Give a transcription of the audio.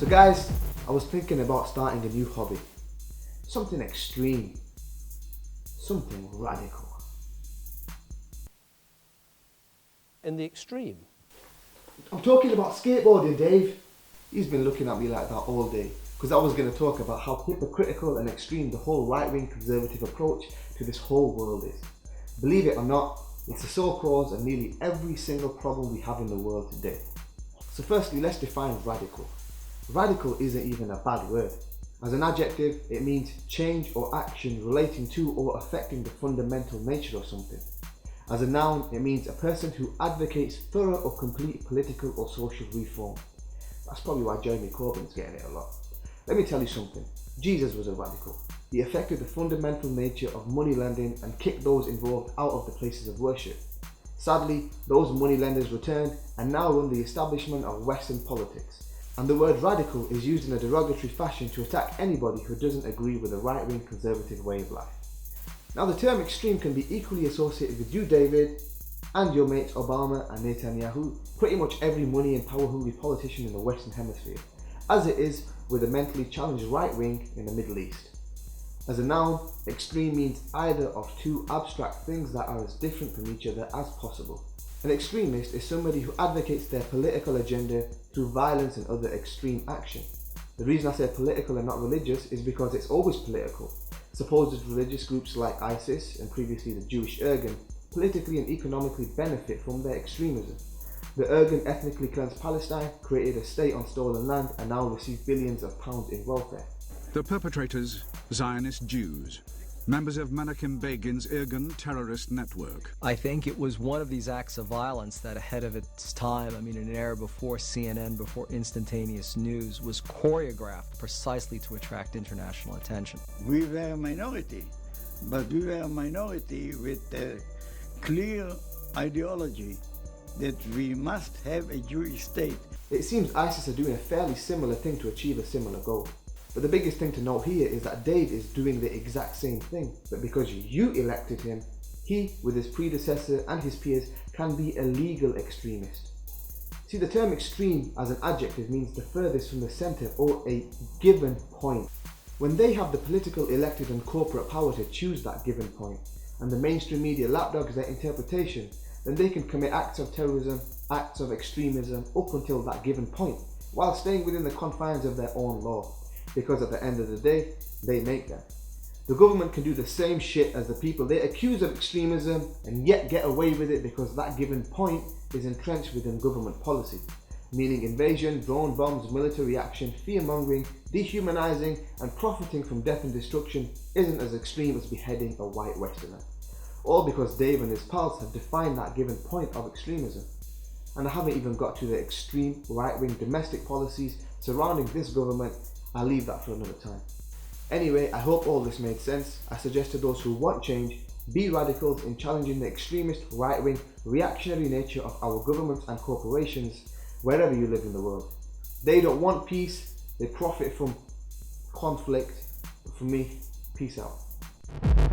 So guys, I was thinking about starting a new hobby. Something extreme. Something radical. In the extreme? I'm talking about skateboarding, Dave. He's been looking at me like that all day, because I was going to talk about how hypocritical and extreme the whole right-wing conservative approach to this whole world is. Believe it or not, it's the sole cause of nearly every single problem we have in the world today. So firstly, let's define radical. Radical isn't even a bad word. As an adjective, it means change or action relating to or affecting the fundamental nature of something. As a noun, it means a person who advocates thorough or complete political or social reform. That's probably why Jeremy Corbyn's getting it a lot. Let me tell you something. Jesus was a radical. He affected the fundamental nature of money lending and kicked those involved out of the places of worship. Sadly, those money lenders returned and now run the establishment of Western politics. And the word radical is used in a derogatory fashion to attack anybody who doesn't agree with the right-wing conservative way of life. Now the term extreme can be equally associated with you, David, and your mates Obama and Netanyahu, pretty much every money and power-hungry politician in the Western Hemisphere, as it is with the mentally challenged right-wing in the Middle East. As a noun, extreme means either of two abstract things that are as different from each other as possible. An extremist is somebody who advocates their political agenda through violence and other extreme action. The reason I say political and not religious is because it's always political. Supposed religious groups like ISIS and previously the Jewish Irgun politically and economically benefit from their extremism. The Irgun ethnically cleansed Palestine, created a state on stolen land and now receive billions of pounds in welfare. The perpetrators, Zionist Jews, members of Menachem Begin's Irgun terrorist network. I think it was one of these acts of violence that ahead of its time, in an era before CNN, before instantaneous news, was choreographed precisely to attract international attention. We were a minority, but we were a minority with a clear ideology that we must have a Jewish state. It seems ISIS are doing a fairly similar thing to achieve a similar goal. But the biggest thing to note here is that Dave is doing the exact same thing, but because you elected him, he, with his predecessor and his peers, can be a legal extremist. See, the term extreme as an adjective means the furthest from the centre or a given point. When they have the political, elected and corporate power to choose that given point, and the mainstream media lapdogs their interpretation, then they can commit acts of terrorism, acts of extremism up until that given point, while staying within the confines of their own law. Because at the end of the day, they make them. The government can do the same shit as the people they accuse of extremism and yet get away with it because that given point is entrenched within government policy, meaning invasion, drone bombs, military action, fear-mongering, dehumanizing and profiting from death and destruction isn't as extreme as beheading a white Westerner. All because Dave and his pals have defined that given point of extremism. And I haven't even got to the extreme right-wing domestic policies surrounding this government. I'll leave that for another time. Anyway, I hope all this made sense. I suggest to those who want change, be radicals in challenging the extremist, right-wing, reactionary nature of our governments and corporations wherever you live in the world. They don't want peace, they profit from conflict. But for me, peace out.